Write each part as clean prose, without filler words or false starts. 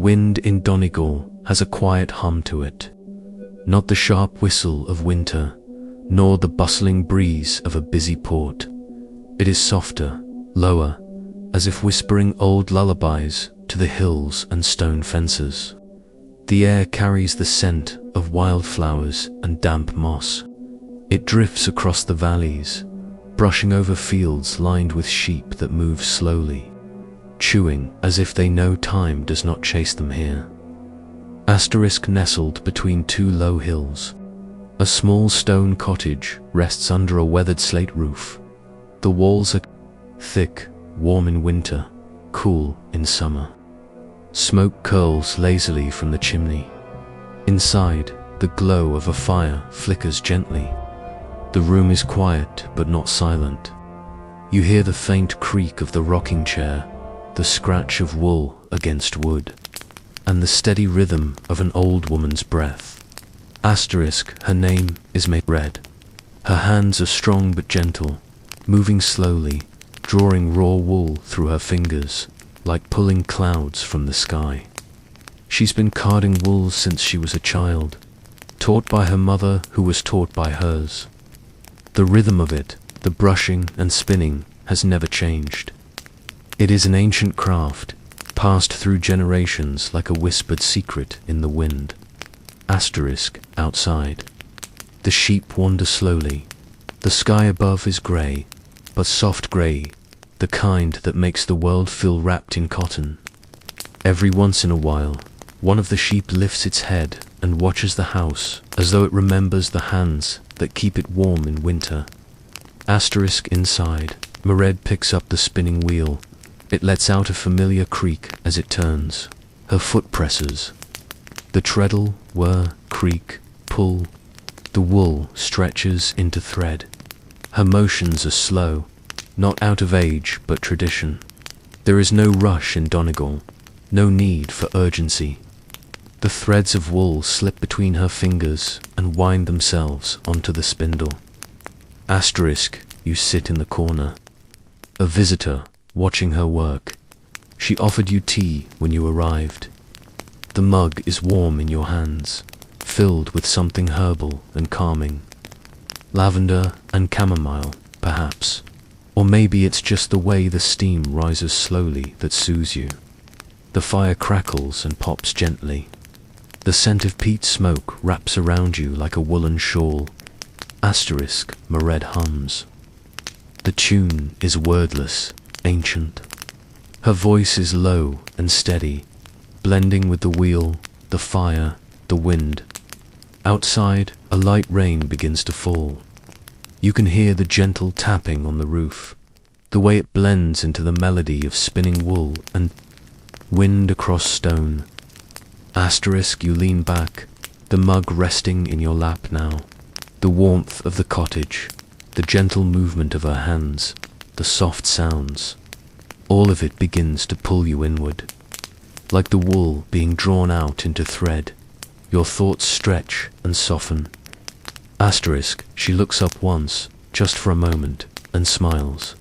wind in Donegal has a quiet hum to it, not the sharp whistle of winter, nor the bustling breeze of a busy port. It is softer, lower, as if whispering old lullabies to the hills and stone fences. The air carries the scent of wildflowers and damp moss. It drifts across the valleys, brushing over fields lined with sheep that move slowly, chewing as if they know time does not chase them here. Nestled between two low hills, a small stone cottage rests under a weathered slate roof. The walls are thick, warm in winter, cool in summer. Smoke curls lazily from the chimney. Inside, the glow of a fire flickers gently. The room is quiet but not silent. You hear the faint creak of the rocking chair, the scratch of wool against wood, and the steady rhythm of an old woman's breath. Her name is Máiréad. Her hands are strong but gentle, moving slowly, drawing raw wool through her fingers, like pulling clouds from the sky. She's been carding wool since she was a child, taught by her mother who was taught by hers. The rhythm of it, the brushing and spinning, has never changed. It is an ancient craft, passed through generations like a whispered secret in the wind. Outside. The sheep wander slowly. The sky above is grey, but soft grey, the kind that makes the world feel wrapped in cotton. Every once in a while, one of the sheep lifts its head and watches the house as though it remembers the hands that keep it warm in winter. Inside, Máiréad picks up the spinning wheel. It lets out a familiar creak as it turns. Her foot presses. The treadle, whir, creak, pull. The wool stretches into thread. Her motions are slow, not out of age but tradition. There is no rush in Donegal, no need for urgency. The threads of wool slip between her fingers and wind themselves onto the spindle. You sit in the corner. A visitor, watching her work. She offered you tea when you arrived. The mug is warm in your hands, filled with something herbal and calming. Lavender and chamomile, perhaps. Or maybe it's just the way the steam rises slowly that soothes you. The fire crackles and pops gently. The scent of peat smoke wraps around you like a woolen shawl. Máiréad hums. The tune is wordless, ancient. Her voice is low and steady, blending with the wheel, the fire, the wind. Outside, a light rain begins to fall. You can hear the gentle tapping on the roof, the way it blends into the melody of spinning wool and wind across stone. You lean back, the mug resting in your lap now. The warmth of the cottage, the gentle movement of her hands, the soft sounds, all of it begins to pull you inward. Like the wool being drawn out into thread, your thoughts stretch and soften. She looks up once, just for a moment, and smiles.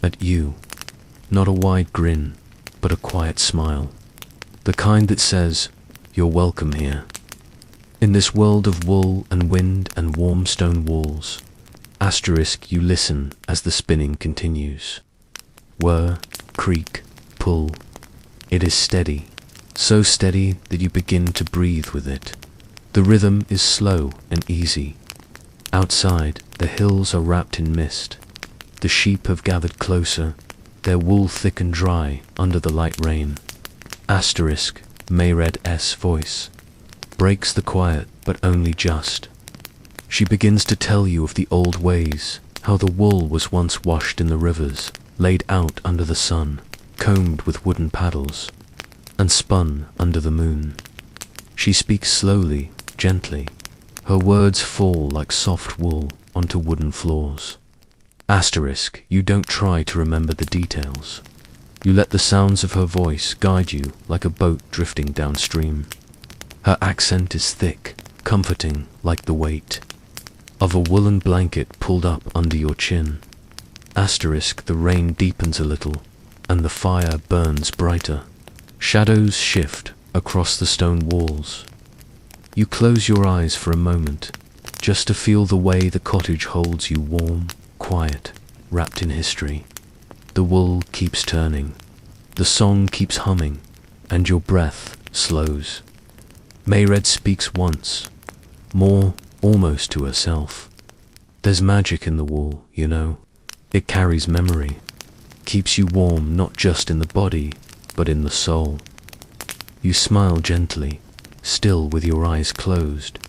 At you. Not a wide grin, but a quiet smile. The kind that says, "You're welcome here." In this world of wool and wind and warm stone walls. You listen as the spinning continues. Whir, creak, pull. It is steady, so steady that you begin to breathe with it. The rhythm is slow and easy. Outside, the hills are wrapped in mist. The sheep have gathered closer, their wool thick and dry under the light rain. Máiréad's voice breaks the quiet, but only just. She begins to tell you of the old ways, how the wool was once washed in the rivers, laid out under the sun, combed with wooden paddles, and spun under the moon. She speaks slowly, gently. Her words fall like soft wool onto wooden floors. You don't try to remember the details. You let the sounds of her voice guide you like a boat drifting downstream. Her accent is thick, comforting like the weight of a woolen blanket pulled up under your chin. The rain deepens a little, and the fire burns brighter. Shadows shift across the stone walls. You close your eyes for a moment, just to feel the way the cottage holds you warm, quiet, wrapped in history. The wool keeps turning, the song keeps humming, and your breath slows. Máiréad speaks once, more almost to herself. There's magic in the wool, you know. It carries memory, keeps you warm not just in the body, but in the soul. You smile gently, still with your eyes closed,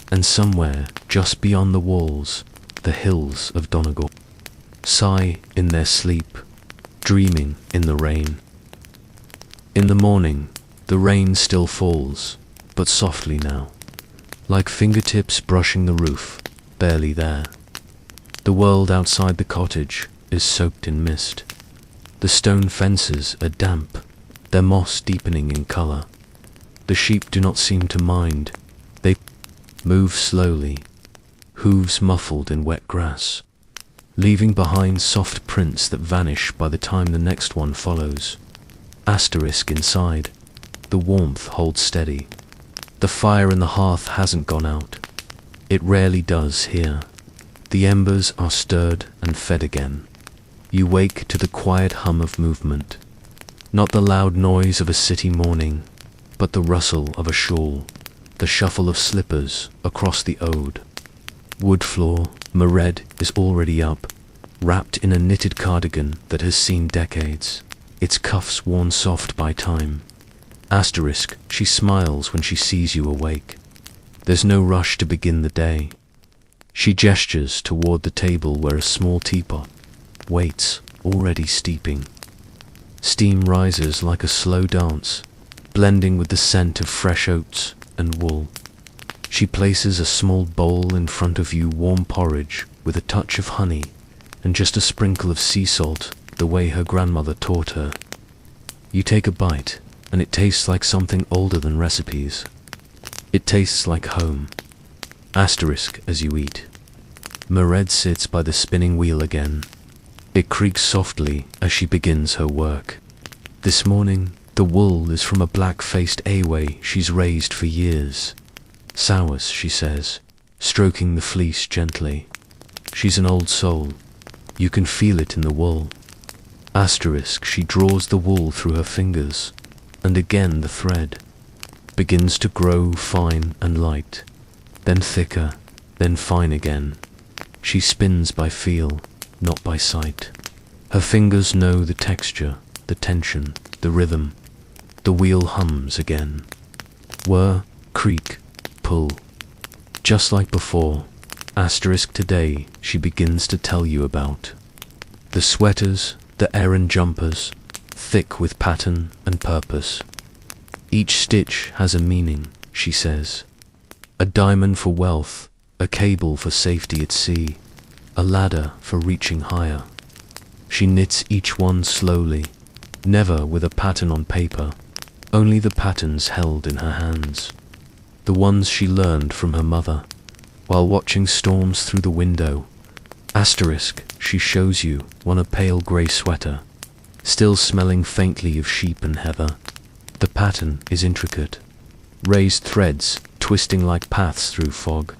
and somewhere just beyond the walls, the hills of Donegal sigh in their sleep, dreaming in the rain. In the morning, the rain still falls, but softly now, like fingertips brushing the roof, barely there. The world outside the cottage is soaked in mist. The stone fences are damp, their moss deepening in colour. The sheep do not seem to mind. They move slowly, hooves muffled in wet grass, leaving behind soft prints that vanish by the time the next one follows. Asterisk inside, the warmth holds steady. The fire in the hearth hasn't gone out. It rarely does here. The embers are stirred and fed again. You wake to the quiet hum of movement, not the loud noise of a city morning, but the rustle of a shawl, the shuffle of slippers across the ode. Wood floor, Máiréad is already up, wrapped in a knitted cardigan that has seen decades, its cuffs worn soft by time. Asterisk, she smiles when she sees you awake. There's no rush to begin the day. She gestures toward the table where a small teapot waits, already steeping. Steam rises like a slow dance, blending with the scent of fresh oats and wool. She places a small bowl in front of you, warm porridge with a touch of honey and just a sprinkle of sea salt, the way her grandmother taught her. You take a bite, and it tastes like something older than recipes. It tastes like home. Asterisk as you eat. Máiréad sits by the spinning wheel again. It creaks softly as she begins her work. This morning, the wool is from a black-faced Awe she's raised for years. Sours, she says, stroking the fleece gently. She's an old soul. You can feel it in the wool. Asterisk, she draws the wool through her fingers, and again the thread begins to grow fine and light, then thicker, then fine again. She spins by feel, not by sight. Her fingers know the texture, the tension, the rhythm. The wheel hums again. Whir, creak, pull. Just like before. Asterisk today she begins to tell you about. The sweaters, the errand jumpers, thick with pattern and purpose. Each stitch has a meaning, she says. A diamond for wealth, a cable for safety at sea, a ladder for reaching higher. She knits each one slowly, never with a pattern on paper, only the patterns held in her hands. The ones she learned from her mother, while watching storms through the window. Asterisk, she shows you one, a pale grey sweater, still smelling faintly of sheep and heather. The pattern is intricate, raised threads twisting like paths through fog.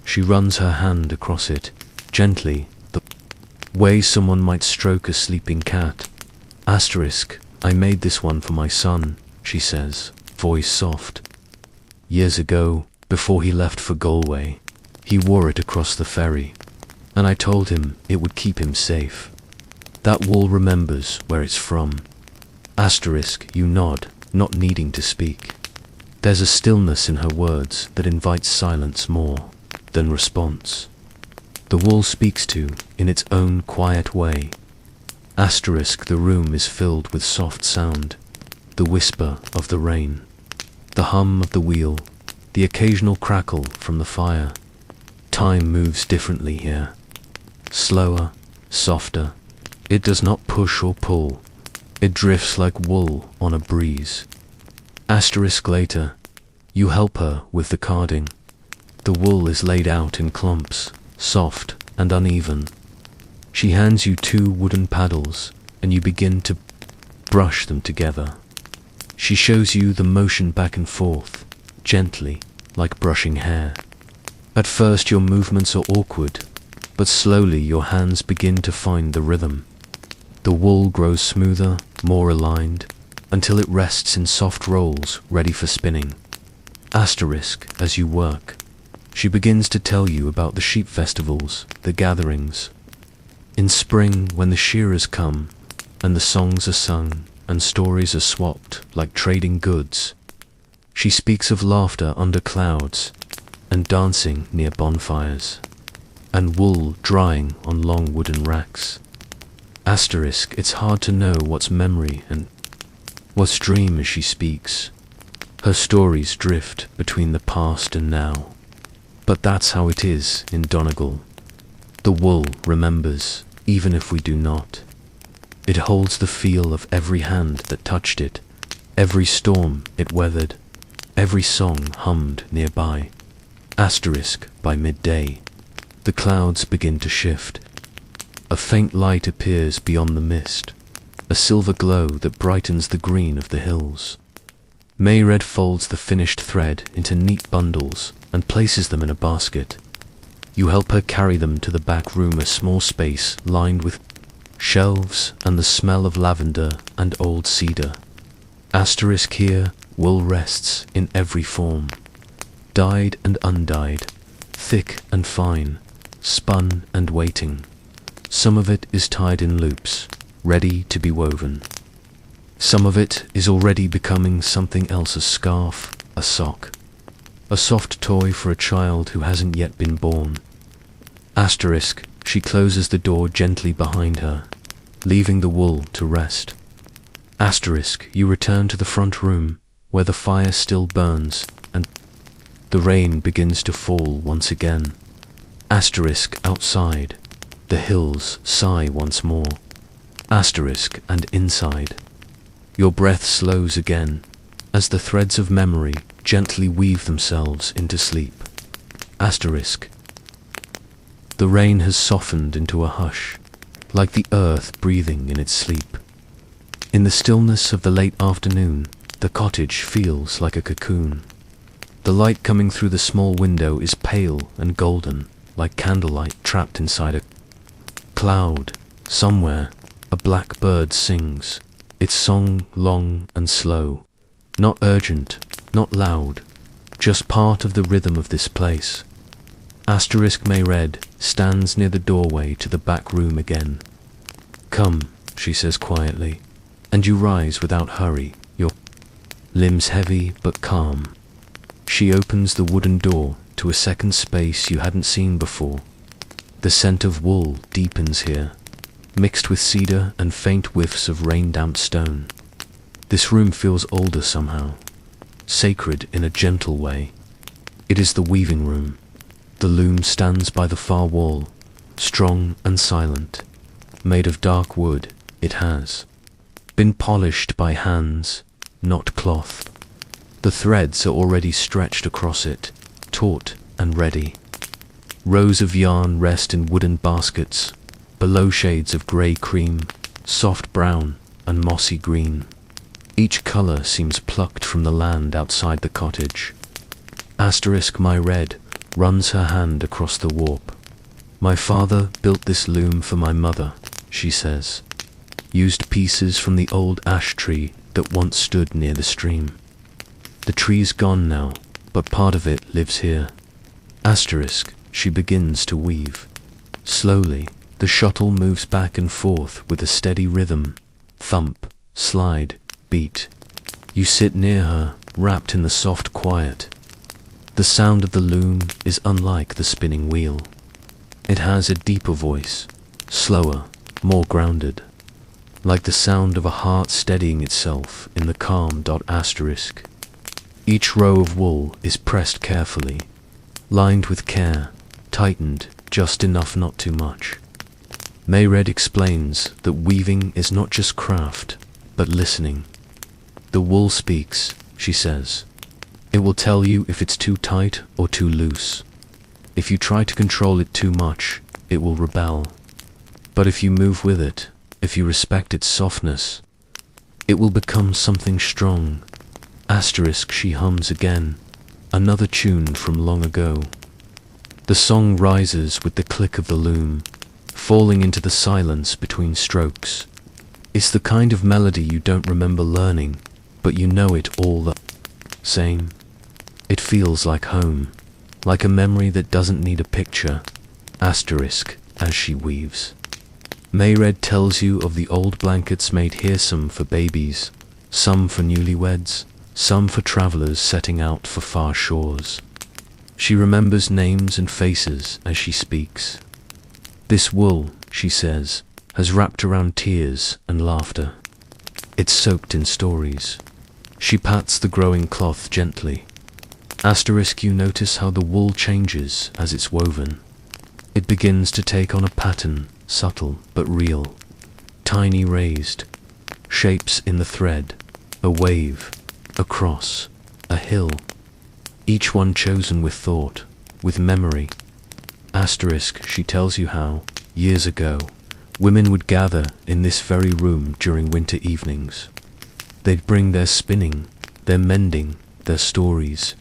She runs her hand across it, gently, the way someone might stroke a sleeping cat. Asterisk, I made this one for my son, she says, voice soft. Years ago, before he left for Galway, he wore it across the ferry, and I told him it would keep him safe. That wool remembers where it's from. Asterisk, you nod, not needing to speak. There's a stillness in her words that invites silence more than response. The wool speaks to in its own quiet way. Asterisk, the room is filled with soft sound, the whisper of the rain, the hum of the wheel, the occasional crackle from the fire. Time moves differently here. Slower, softer. It does not push or pull. It drifts like wool on a breeze. Asterisk later, you help her with the carding. The wool is laid out in clumps, soft and uneven. She hands you 2 wooden paddles, and you begin to brush them together. She shows you the motion back and forth, gently, like brushing hair. At first your movements are awkward, but slowly your hands begin to find the rhythm. The wool grows smoother, more aligned, until it rests in soft rolls ready for spinning. Asterisk, as you work, she begins to tell you about the sheep festivals, the gatherings. In spring, when the shearers come, and the songs are sung, and stories are swapped like trading goods. She speaks of laughter under clouds, and dancing near bonfires, and wool drying on long wooden racks. Asterisk, it's hard to know what's memory and what's dream as she speaks. Her stories drift between the past and now. But that's how it is in Donegal. The wool remembers, even if we do not. It holds the feel of every hand that touched it, every storm it weathered, every song hummed nearby. Asterisk, by midday, the clouds begin to shift. A faint light appears beyond the mist, a silver glow that brightens the green of the hills. Máiréad folds the finished thread into neat bundles and places them in a basket. You help her carry them to the back room, a small space lined with shelves and the smell of lavender and old cedar. Asterisk, here, wool rests in every form. Dyed and undyed, thick and fine, spun and waiting. Some of it is tied in loops, ready to be woven. Some of it is already becoming something else, a scarf, a sock, a soft toy for a child who hasn't yet been born. Asterisk, she closes the door gently behind her, leaving the wool to rest. Asterisk, you return to the front room, where the fire still burns, and the rain begins to fall once again. Asterisk, outside, the hills sigh once more. Asterisk, and inside, your breath slows again, as the threads of memory gently weave themselves into sleep. Asterisk, the rain has softened into a hush, like the earth breathing in its sleep. In the stillness of the late afternoon, the cottage feels like a cocoon. The light coming through the small window is pale and golden, like candlelight trapped inside a cloud. Somewhere, a black bird sings, its song long and slow, not urgent, not loud, just part of the rhythm of this place. Asterisk, Máiréad stands near the doorway to the back room again. Come, she says quietly, and you rise without hurry, your limbs heavy but calm. She opens the wooden door to a second space you hadn't seen before. The scent of wool deepens here, mixed with cedar and faint whiffs of rain-damp stone. This room feels older somehow, sacred in a gentle way. It is the weaving room. The loom stands by the far wall, strong and silent. Made of dark wood, it has been polished by hands, not cloth. The threads are already stretched across it, taut and ready. Rows of yarn rest in wooden baskets, below shades of grey cream, soft brown and mossy green. Each colour seems plucked from the land outside the cottage. Asterisk, Máiréad runs her hand across the warp. My father built this loom for my mother, she says. Used pieces from the old ash tree that once stood near the stream. The tree's gone now, but part of it lives here. Asterisk, she begins to weave. Slowly, the shuttle moves back and forth with a steady rhythm. Thump, slide, beat. You sit near her, wrapped in the soft quiet. The sound of the loom is unlike the spinning wheel. It has a deeper voice, slower, more grounded, like the sound of a heart steadying itself in the calm. Asterisk. Each row of wool is pressed carefully, lined with care, tightened just enough, not too much. Máiréad explains that weaving is not just craft, but listening. The wool speaks, she says. It will tell you if it's too tight or too loose. If you try to control it too much, it will rebel. But if you move with it, if you respect its softness, It will become something strong. Asterisk, she hums again, another tune from long ago. The song rises with the click of the loom, falling into the silence between strokes. It's the kind of melody you don't remember learning, but you know it all the same. It feels like home, like a memory that doesn't need a picture. Asterisk, as she weaves. Máiréad tells you of the old blankets made here, some for babies, some for newlyweds, some for travelers setting out for far shores. She remembers names and faces as she speaks. This wool, she says, has wrapped around tears and laughter. It's soaked in stories. She pats the growing cloth gently. Asterisk, you notice how the wool changes as it's woven. It begins to take on a pattern, subtle but real. Tiny raised shapes in the thread, a wave, a cross, a hill. Each one chosen with thought, with memory. Asterisk, she tells you how, years ago, women would gather in this very room during winter evenings. They'd bring their spinning, their mending, their stories.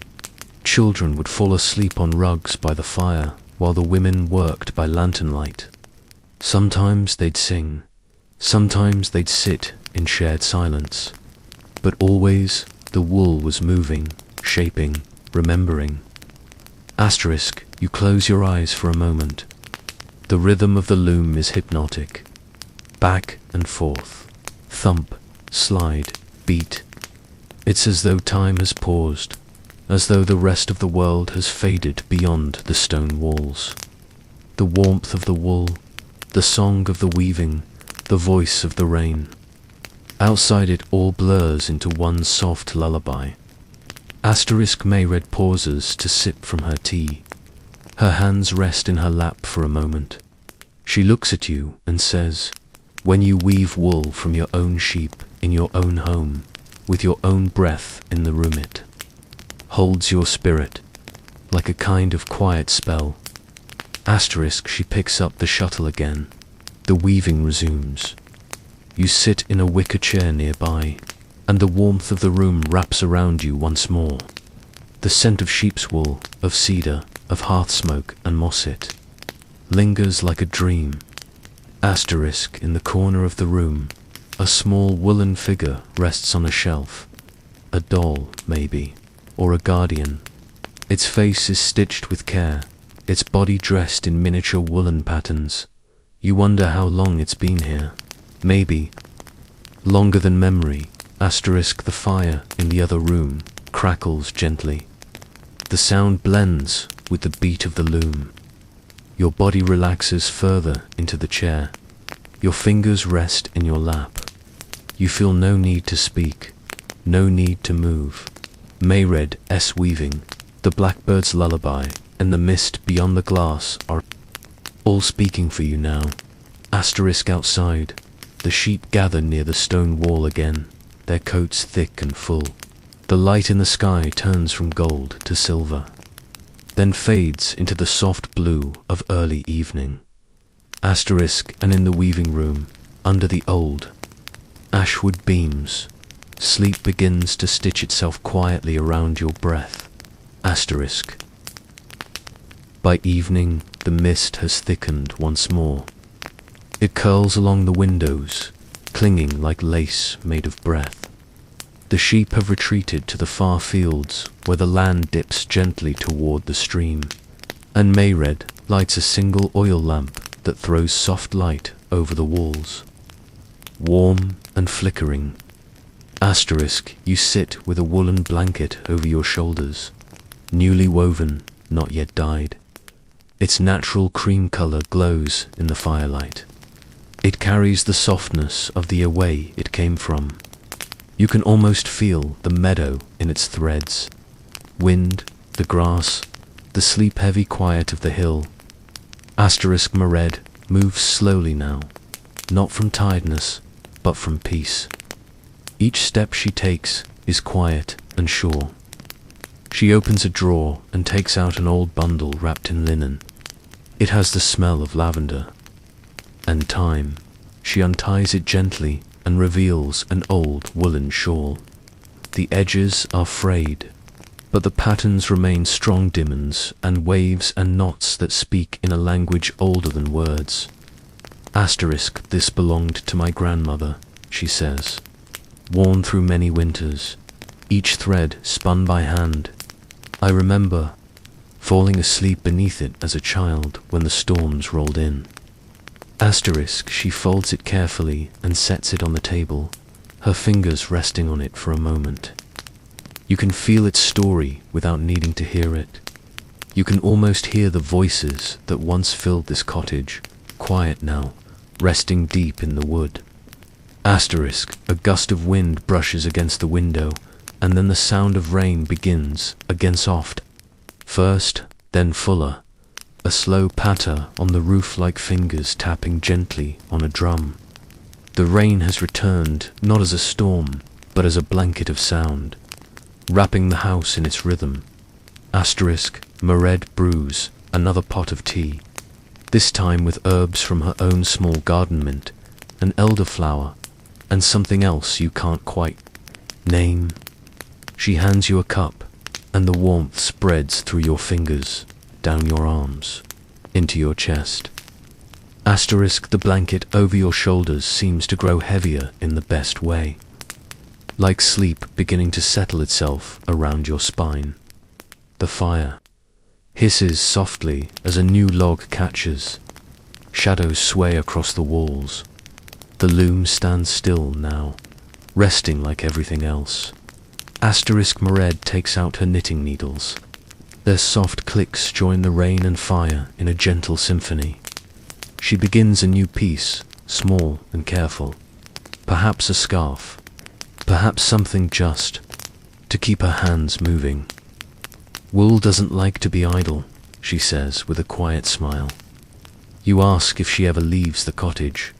Children would fall asleep on rugs by the fire while the women worked by lantern light. Sometimes they'd sing, sometimes they'd sit in shared silence, but always the wool was moving, shaping, remembering. Asterisk, you close your eyes for a moment. The rhythm of the loom is hypnotic. Back and forth, thump, slide, beat. It's as though time has paused, as though the rest of the world has faded beyond the stone walls. The warmth of the wool, the song of the weaving, the voice of the rain. Outside it all blurs into one soft lullaby. Asterisk, Máiréad pauses to sip from her tea. Her hands rest in her lap for a moment. She looks at you and says, when you weave wool from your own sheep in your own home, with your own breath in the room, it holds your spirit, like a kind of quiet spell. Asterisk, she picks up the shuttle again. The weaving resumes. You sit in a wicker chair nearby, and the warmth of the room wraps around you once more. The scent of sheep's wool, of cedar, of hearth smoke and mosset lingers like a dream. Asterisk, in the corner of the room, a small woolen figure rests on a shelf. A doll, maybe, or a guardian. Its face is stitched with care, its body dressed in miniature woolen patterns. You wonder how long it's been here. Maybe longer than memory. Asterisk, the fire in the other room crackles gently. The sound blends with the beat of the loom. Your body relaxes further into the chair. Your fingers rest in your lap. You feel no need to speak, no need to move. Máiréad's weaving, the blackbird's lullaby, and the mist beyond the glass are all speaking for you now. Asterisk, outside, the sheep gather near the stone wall again, their coats thick and full. The light in the sky turns from gold to silver, then fades into the soft blue of early evening. Asterisk, and in the weaving room, under the old ashwood beams, sleep begins to stitch itself quietly around your breath. Asterisk. By evening, the mist has thickened once more. It curls along the windows, clinging like lace made of breath. The sheep have retreated to the far fields where the land dips gently toward the stream, and Máiréad lights a single oil lamp that throws soft light over the walls. Warm and flickering. Asterisk, you sit with a woolen blanket over your shoulders, newly woven, not yet dyed. Its natural cream color glows in the firelight. It carries the softness of the away it came from. You can almost feel the meadow in its threads. Wind, the grass, the sleep-heavy quiet of the hill. Asterisk, Máiréad moves slowly now, not from tiredness, but from peace. Each step she takes is quiet and sure. She opens a drawer and takes out an old bundle wrapped in linen. It has the smell of lavender and thyme. She unties it gently and reveals an old woolen shawl. The edges are frayed, but the patterns remain strong diamonds and waves and knots that speak in a language older than words. Asterisk, this belonged to my grandmother, she says, worn through many winters, each thread spun by hand. I remember falling asleep beneath it as a child when the storms rolled in. Asterisk, she folds it carefully and sets it on the table, her fingers resting on it for a moment. You can feel its story without needing to hear it. You can almost hear the voices that once filled this cottage, quiet now, resting deep in the wood. Asterisk, a gust of wind brushes against the window, and then the sound of rain begins, again soft. First, then fuller, a slow patter on the roof like fingers tapping gently on a drum. The rain has returned, not as a storm, but as a blanket of sound, wrapping the house in its rhythm. Asterisk, Máiréad brews another pot of tea, this time with herbs from her own small garden mint, an elderflower, and something else you can't quite name. She hands you a cup, and the warmth spreads through your fingers, down your arms, into your chest. Asterisk, the blanket over your shoulders seems to grow heavier in the best way, like sleep beginning to settle itself around your spine. The fire hisses softly as a new log catches. Shadows sway across the walls. The loom stands still now, resting like everything else. Asterisk, Máiréad takes out her knitting needles. Their soft clicks join the rain and fire in a gentle symphony. She begins a new piece, small and careful. Perhaps a scarf, perhaps something just to keep her hands moving. Wool doesn't like to be idle, she says with a quiet smile. You ask if she ever leaves the cottage.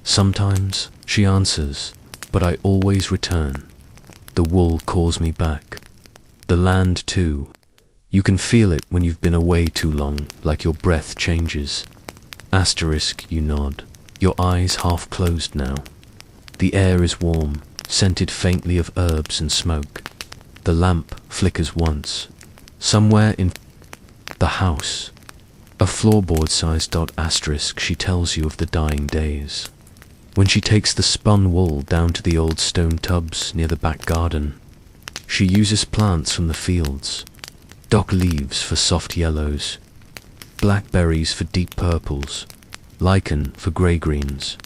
Sometimes, she answers, but I always return. The wool calls me back. The land too. You can feel it when you've been away too long, like your breath changes. Asterisk, you nod, your eyes half closed now. The air is warm, scented faintly of herbs and smoke. The lamp flickers once. Somewhere in the house, a floorboard-sized dot. Asterisk, she tells you of the dying days, when she takes the spun wool down to the old stone tubs near the back garden. She uses plants from the fields, dock leaves for soft yellows, blackberries for deep purples, lichen for grey-greens.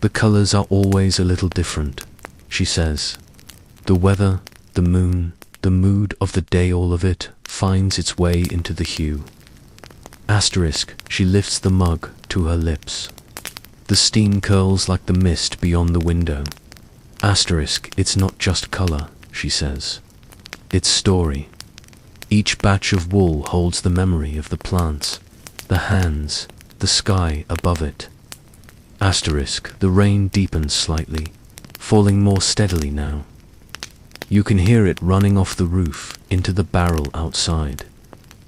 The colours are always a little different, she says. The weather, the moon, the mood of the day, all of it finds its way into the hue. Asterisk, she lifts the mug to her lips. The steam curls like the mist beyond the window. Asterisk, it's not just colour, she says. It's story. Each batch of wool holds the memory of the plants, the hands, the sky above it. Asterisk, the rain deepens slightly, falling more steadily now. You can hear it running off the roof into the barrel outside.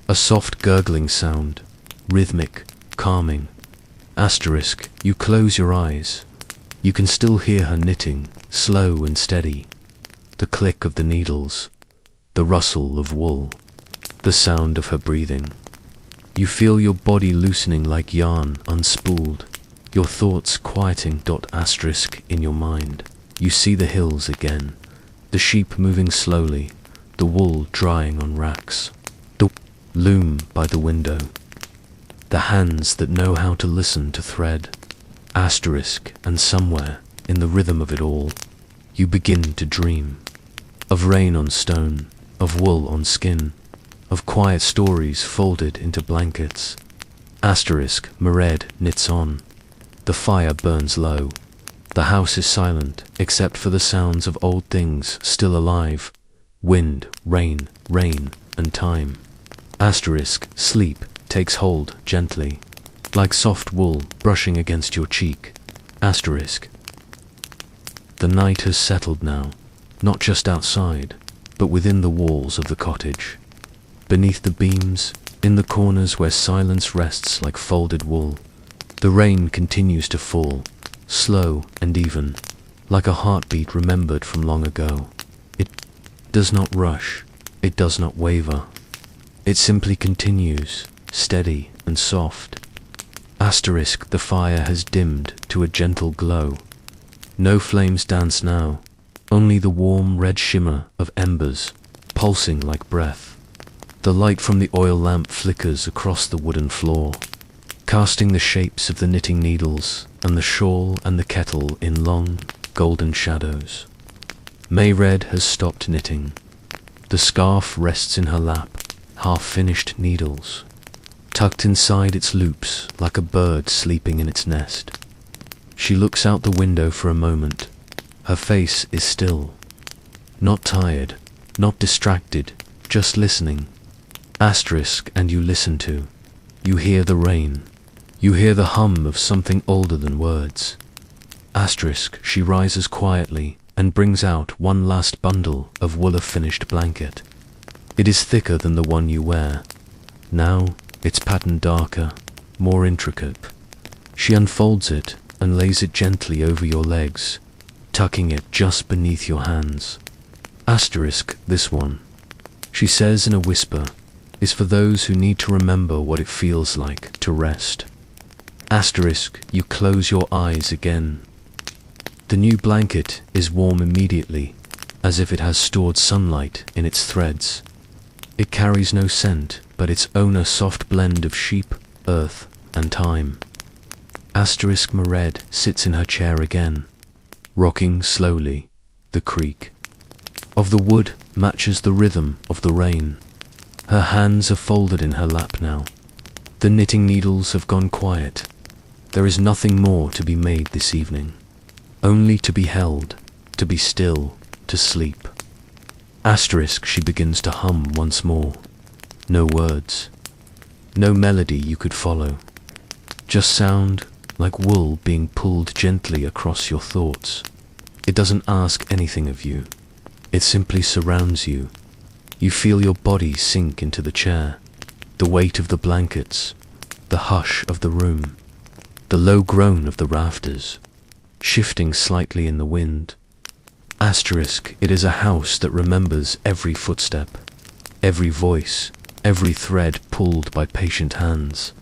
A soft gurgling sound, rhythmic, calming. Asterisk, you close your eyes. You can still hear her knitting, slow and steady. The click of the needles, the rustle of wool, the sound of her breathing. You feel your body loosening like yarn unspooled, your thoughts quieting. Asterisk, in your mind, you see the hills again, the sheep moving slowly, the wool drying on racks, the loom by the window, the hands that know how to listen to thread. Asterisk, and somewhere, in the rhythm of it all, you begin to dream. Of rain on stone, of wool on skin, of quiet stories folded into blankets. Asterisk, Máiréad knits on. The fire burns low. The house is silent, except for the sounds of old things still alive. Wind, rain, and time. Asterisk, sleep takes hold gently, like soft wool brushing against your cheek. Asterisk. The night has settled now, not just outside, but within the walls of the cottage. Beneath the beams, in the corners where silence rests like folded wool, the rain continues to fall, slow and even, like a heartbeat remembered from long ago. It does not rush, it does not waver. It simply continues, steady and soft. Asterisk, the fire has dimmed to a gentle glow. No flames dance now, only the warm red shimmer of embers, pulsing like breath. The light from the oil lamp flickers across the wooden floor, casting the shapes of the knitting needles and the shawl and the kettle in long, golden shadows. Máiréad has stopped knitting. The scarf rests in her lap, half-finished needles, tucked inside its loops like a bird sleeping in its nest. She looks out the window for a moment. Her face is still. Not tired, not distracted, just listening. Asterisk, and you listen to. You hear the rain. You hear the hum of something older than words. Asterisk, she rises quietly and brings out one last bundle of Wooler-finished blanket. It is thicker than the one you wear. Now, its pattern darker, more intricate. She unfolds it and lays it gently over your legs, tucking it just beneath your hands. Asterisk, this one, she says in a whisper, is for those who need to remember what it feels like to rest. Asterisk, you close your eyes again. The new blanket is warm immediately, as if it has stored sunlight in its threads. It carries no scent, but its own a soft blend of sheep, earth, and time. Asterisk, Máiréad sits in her chair again, rocking slowly. The creak of the wood matches the rhythm of the rain. Her hands are folded in her lap now. The knitting needles have gone quiet. There is nothing more to be made this evening. Only to be held, to be still, to sleep. Asterisk, she begins to hum once more. No words. No melody you could follow. Just sound like wool being pulled gently across your thoughts. It doesn't ask anything of you. It simply surrounds you. You feel your body sink into the chair, the weight of the blankets, the hush of the room, the low groan of the rafters, shifting slightly in the wind. Asterisk, it is a house that remembers every footstep, every voice, every thread pulled by patient hands.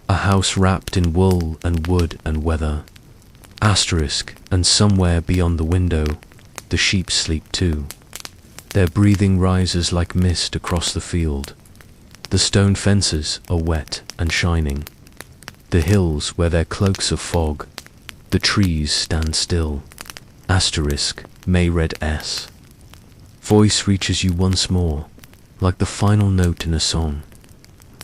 A house wrapped in wool and wood and weather. Asterisk, and somewhere beyond the window, the sheep sleep too. Their breathing rises like mist across the field. The stone fences are wet and shining. The hills wear their cloaks of fog. The trees stand still. Asterisk, Máiréad S. Voice reaches you once more, like the final note in a song.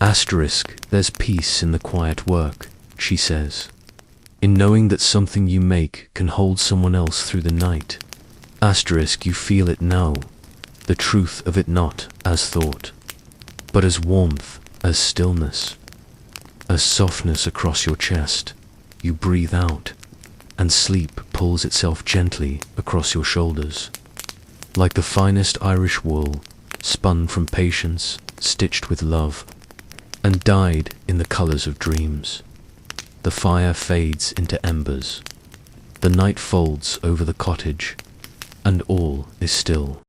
Asterisk, there's peace in the quiet work, she says, in knowing that something you make can hold someone else through the night. Asterisk, you feel it now, the truth of it not as thought, but as warmth, as stillness, as softness across your chest. You breathe out, and sleep pulls itself gently across your shoulders, like the finest Irish wool, spun from patience, stitched with love, and dyed in the colours of dreams. The fire fades into embers. The night folds over the cottage, and all is still.